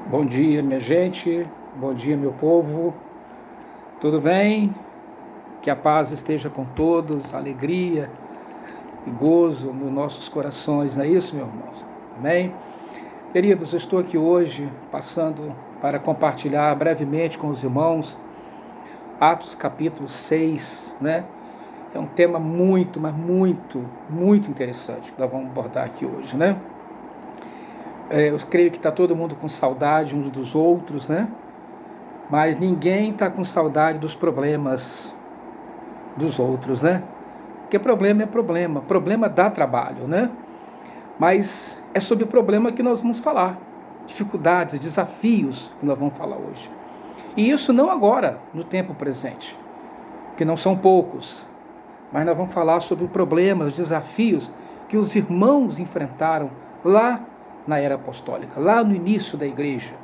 Bom dia, minha gente. Bom dia, meu povo. Tudo bem? Que a paz esteja com todos, alegria e gozo nos nossos corações, não é isso, meus irmãos? Amém? Queridos, eu estou aqui hoje passando para compartilhar brevemente com os irmãos Atos capítulo 6, né? É um tema muito, mas muito interessante que nós vamos abordar aqui hoje, né? Eu creio que está todo mundo com saudade uns dos outros, né? Mas ninguém está com saudade dos problemas dos outros, né? Porque problema é problema, problema dá trabalho, né? Mas é sobre o problema que nós vamos falar, dificuldades, desafios que nós vamos falar hoje. E isso não agora, no tempo presente, que não são poucos, mas nós vamos falar sobre o problema, os desafios que os irmãos enfrentaram lá na era apostólica, lá no início da igreja.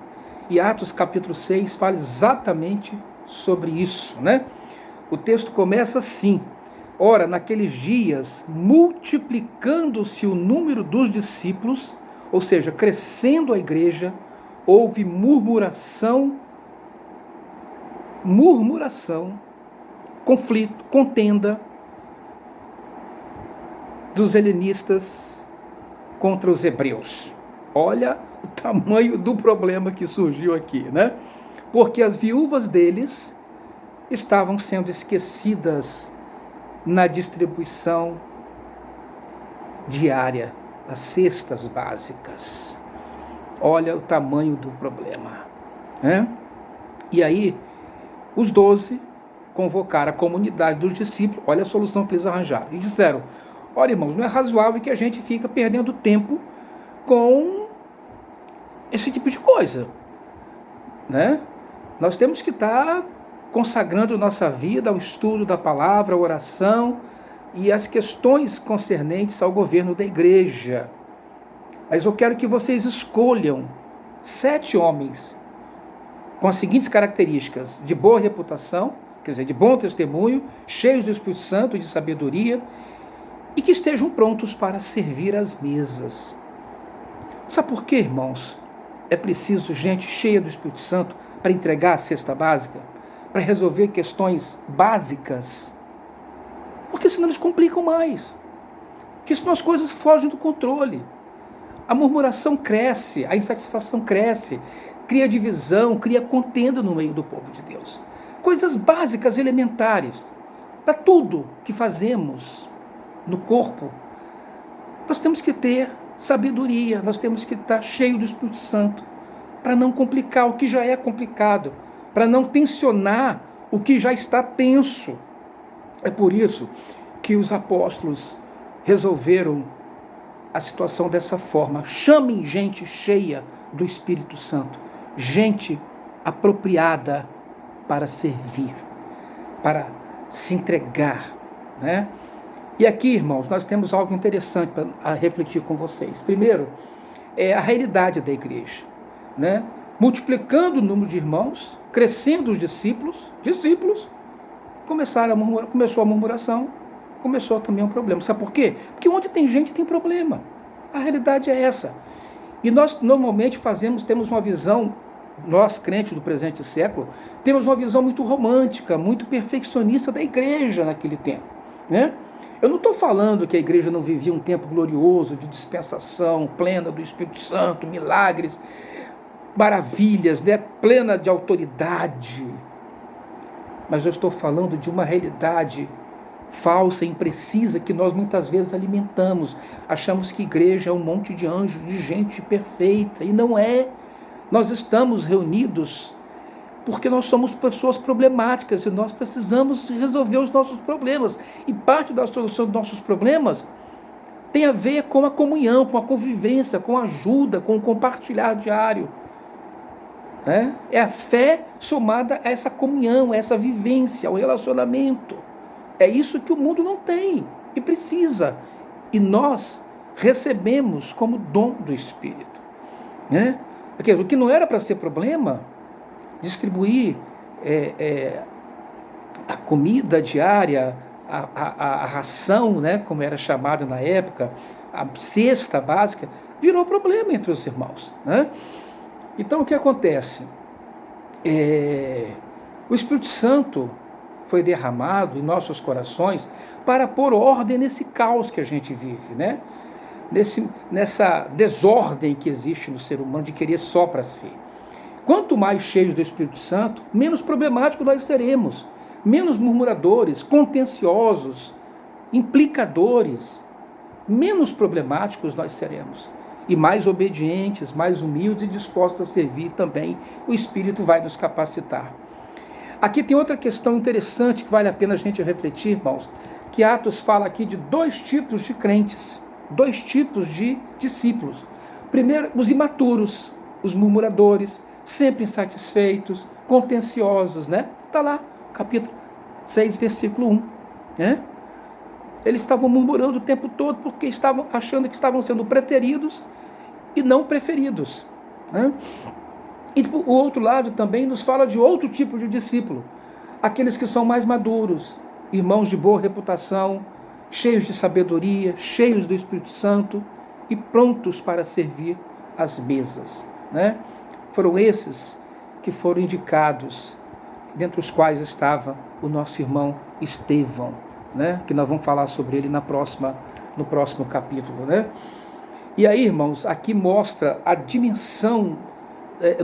E Atos capítulo 6 fala exatamente sobre isso, né? O texto começa assim: ora, naqueles dias, multiplicando-se o número dos discípulos, ou seja, crescendo a igreja, houve murmuração, conflito, contenda dos helenistas contra os hebreus. Olha o tamanho do problema que surgiu aqui, né? Porque as viúvas deles estavam sendo esquecidas na distribuição diária, das cestas básicas. Olha o tamanho do problema, né? E aí, os 12 convocaram a comunidade dos discípulos, olha a solução que eles arranjaram, e disseram: olha, irmãos, não é razoável que a gente fique perdendo tempo com esse tipo de coisa, né? Nós temos que estar consagrando nossa vida ao estudo da palavra, à oração e às questões concernentes ao governo da igreja. Mas eu quero que vocês escolham 7 homens com as seguintes características: de boa reputação, quer dizer, de bom testemunho, cheios do Espírito Santo e de sabedoria, e que estejam prontos para servir às mesas. Sabe por quê, irmãos? É preciso gente cheia do Espírito Santo para entregar a cesta básica, para resolver questões básicas, porque senão eles complicam mais, porque senão as coisas fogem do controle. A murmuração cresce, a insatisfação cresce, cria divisão, cria contenda no meio do povo de Deus. Coisas básicas, elementares, para tudo que fazemos no corpo, nós temos que ter sabedoria, nós temos que estar cheio do Espírito Santo, para não complicar o que já é complicado, para não tensionar o que já está tenso. É por isso que os apóstolos resolveram a situação dessa forma: chamem gente cheia do Espírito Santo, gente apropriada para servir, para se entregar, né? E aqui, irmãos, nós temos algo interessante para refletir com vocês. Primeiro, é a realidade da igreja, né? Multiplicando o número de irmãos, crescendo os discípulos, começou a murmuração, começou também um problema. Sabe por quê? Porque onde tem gente tem problema. A realidade é essa. E nós normalmente temos uma visão, nós crentes do presente século, temos uma visão muito romântica, muito perfeccionista da igreja naquele tempo, né? Eu não estou falando que a igreja não vivia um tempo glorioso de dispensação plena do Espírito Santo, milagres, maravilhas, né? Plena de autoridade. Mas eu estou falando de uma realidade falsa, imprecisa, que nós muitas vezes alimentamos. Achamos que igreja é um monte de anjos, de gente perfeita, e não é. Nós estamos reunidos porque nós somos pessoas problemáticas e nós precisamos resolver os nossos problemas. E parte da solução dos nossos problemas tem a ver com a comunhão, com a convivência, com a ajuda, com o compartilhar diário. É a fé somada a essa comunhão, a essa vivência, ao relacionamento. É isso que o mundo não tem e precisa. E nós recebemos como dom do Espírito, né? Porque o que não era para ser problema, distribuir a comida diária, a ração, né, como era chamado na época, a cesta básica, virou problema entre os irmãos, né? Então o que acontece? O Espírito Santo foi derramado em nossos corações para pôr ordem nesse caos que a gente vive, né? Nessa desordem que existe no ser humano de querer só para si. Quanto mais cheios do Espírito Santo, menos problemático nós seremos, menos murmuradores, contenciosos, implicadores, menos problemáticos nós seremos. E mais obedientes, mais humildes e dispostos a servir também, o Espírito vai nos capacitar. Aqui tem outra questão interessante que vale a pena a gente refletir, irmãos, que Atos fala aqui de 2 tipos de crentes, 2 tipos de discípulos. Primeiro, os imaturos, os murmuradores, sempre insatisfeitos, contenciosos, né? Está lá, capítulo 6, versículo 1, né? Eles estavam murmurando o tempo todo porque estavam achando que estavam sendo preteridos e não preferidos, né? E o outro lado também nos fala de outro tipo de discípulo, aqueles que são mais maduros, irmãos de boa reputação, cheios de sabedoria, cheios do Espírito Santo e prontos para servir às mesas, né? Foram esses que foram indicados, dentre os quais estava o nosso irmão Estevão, né? Que nós vamos falar sobre ele no próximo capítulo, né? E aí, irmãos, aqui mostra a dimensão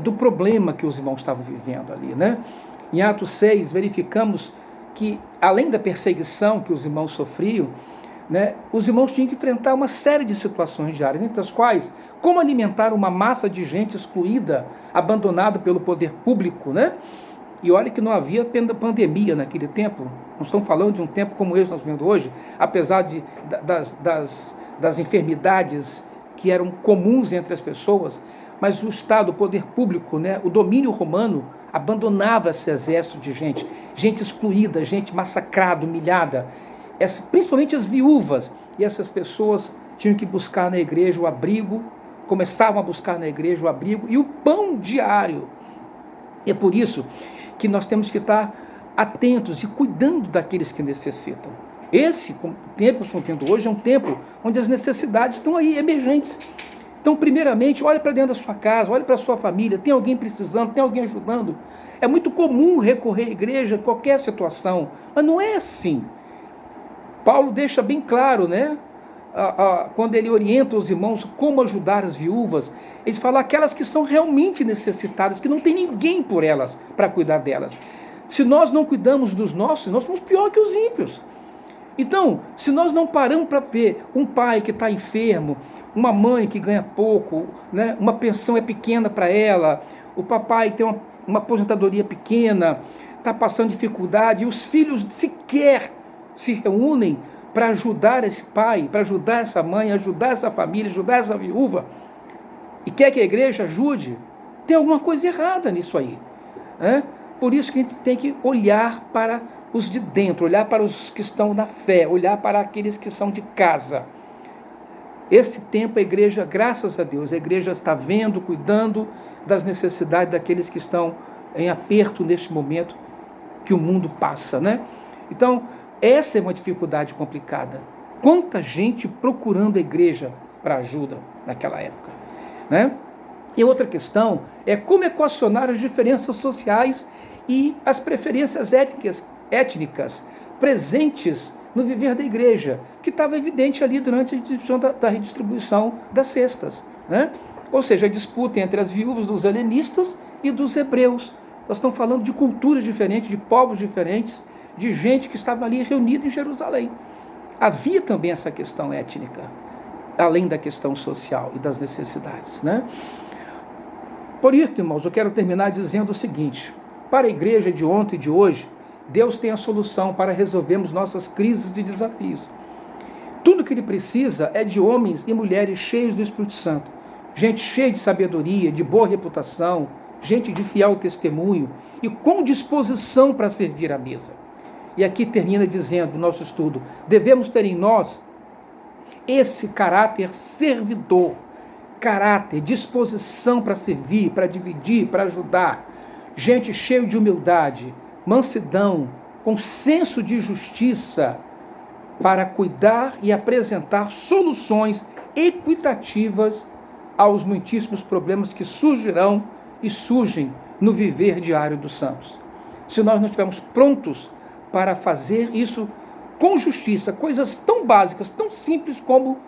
do problema que os irmãos estavam vivendo ali, né? Em Atos 6, verificamos que, além da perseguição que os irmãos sofriam, né, os irmãos tinham que enfrentar uma série de situações diárias, entre as quais, como alimentar uma massa de gente excluída, abandonada pelo poder público, né? E olha que não havia pandemia naquele tempo. Não estamos falando de um tempo como esse que nós vivemos hoje, apesar das enfermidades que eram comuns entre as pessoas, mas o Estado, o poder público, né, o domínio romano abandonava esse exército de gente excluída, gente massacrada, humilhada, principalmente as viúvas, e essas pessoas tinham que buscar na igreja o abrigo, começavam a buscar na igreja o abrigo e o pão diário. E é por isso que nós temos que estar atentos e cuidando daqueles que necessitam. Esse tempo que estamos vivendo hoje é um tempo onde as necessidades estão aí, emergentes. Então, primeiramente, olhe para dentro da sua casa, olhe para a sua família, tem alguém precisando, tem alguém ajudando. É muito comum recorrer à igreja em qualquer situação, mas não é assim. Paulo deixa bem claro, né? Quando ele orienta os irmãos como ajudar as viúvas, ele fala aquelas que são realmente necessitadas, que não tem ninguém por elas para cuidar delas. Se nós não cuidamos dos nossos, nós somos pior que os ímpios. Então, se nós não paramos para ver um pai que está enfermo, uma mãe que ganha pouco, né, uma pensão é pequena para ela, o papai tem uma aposentadoria pequena, está passando dificuldade, e os filhos sequer se reúnem para ajudar esse pai, para ajudar essa mãe, ajudar essa família, ajudar essa viúva, e quer que a igreja ajude, tem alguma coisa errada nisso aí, né? Por isso que a gente tem que olhar para os de dentro, olhar para os que estão na fé, olhar para aqueles que são de casa. Esse tempo a igreja, graças a Deus, a igreja está vendo, cuidando das necessidades daqueles que estão em aperto neste momento que o mundo passa, né? Então, essa é uma dificuldade complicada. Quanta gente procurando a igreja para ajuda naquela época, né? E outra questão é como equacionar as diferenças sociais e as preferências étnicas presentes no viver da igreja, que estava evidente ali durante a redistribuição das cestas, né? Ou seja, a disputa entre as viúvas dos helenistas e dos hebreus. Nós estamos falando de culturas diferentes, de povos diferentes, de gente que estava ali reunida em Jerusalém. Havia também essa questão étnica, além da questão social e das necessidades, né? Por isso, irmãos, eu quero terminar dizendo o seguinte: para a igreja de ontem e de hoje, Deus tem a solução para resolvermos nossas crises e desafios. Tudo que Ele precisa é de homens e mulheres cheios do Espírito Santo, gente cheia de sabedoria, de boa reputação, gente de fiel testemunho e com disposição para servir à mesa. E aqui termina dizendo o nosso estudo: devemos ter em nós esse caráter servidor, caráter, disposição para servir, para dividir, para ajudar, gente cheia de humildade, mansidão, com senso de justiça, para cuidar e apresentar soluções equitativas aos muitíssimos problemas que surgirão e surgem no viver diário dos santos. Se nós não estivermos prontos para fazer isso com justiça, coisas tão básicas, tão simples como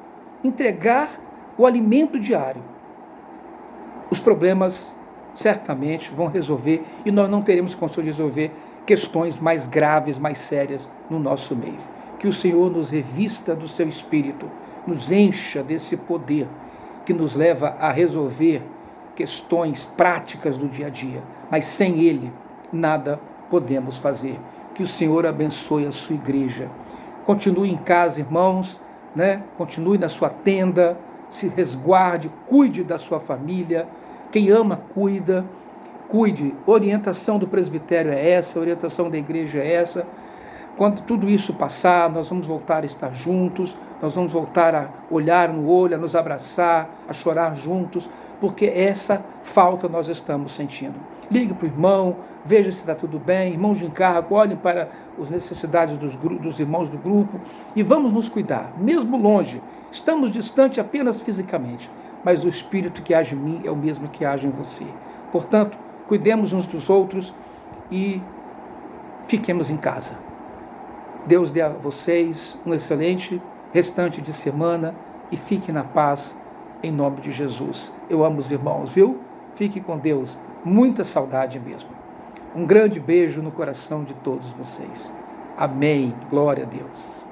entregar o alimento diário, os problemas certamente vão resolver e nós não teremos condição de resolver questões mais graves, mais sérias no nosso meio. Que o Senhor nos revista do seu Espírito, nos encha desse poder que nos leva a resolver questões práticas do dia a dia, mas sem Ele nada podemos fazer. Que o Senhor abençoe a sua igreja. Continue em casa, irmãos, né? Continue na sua tenda, se resguarde, cuide da sua família. Quem ama, cuide. Orientação do presbitério é essa, orientação da igreja é essa. Quando tudo isso passar, nós vamos voltar a estar juntos, nós vamos voltar a olhar no olho, a nos abraçar, a chorar juntos, porque essa falta nós estamos sentindo. Ligue para o irmão, veja se está tudo bem, irmãos de encargo, olhem para as necessidades dos irmãos do grupo e vamos nos cuidar, mesmo longe. Estamos distantes apenas fisicamente, mas o Espírito que age em mim é o mesmo que age em você. Portanto, cuidemos uns dos outros e fiquemos em casa. Deus dê a vocês um excelente restante de semana e fiquem na paz em nome de Jesus. Eu amo os irmãos, viu? Fique com Deus. Muita saudade mesmo. Um grande beijo no coração de todos vocês. Amém. Glória a Deus.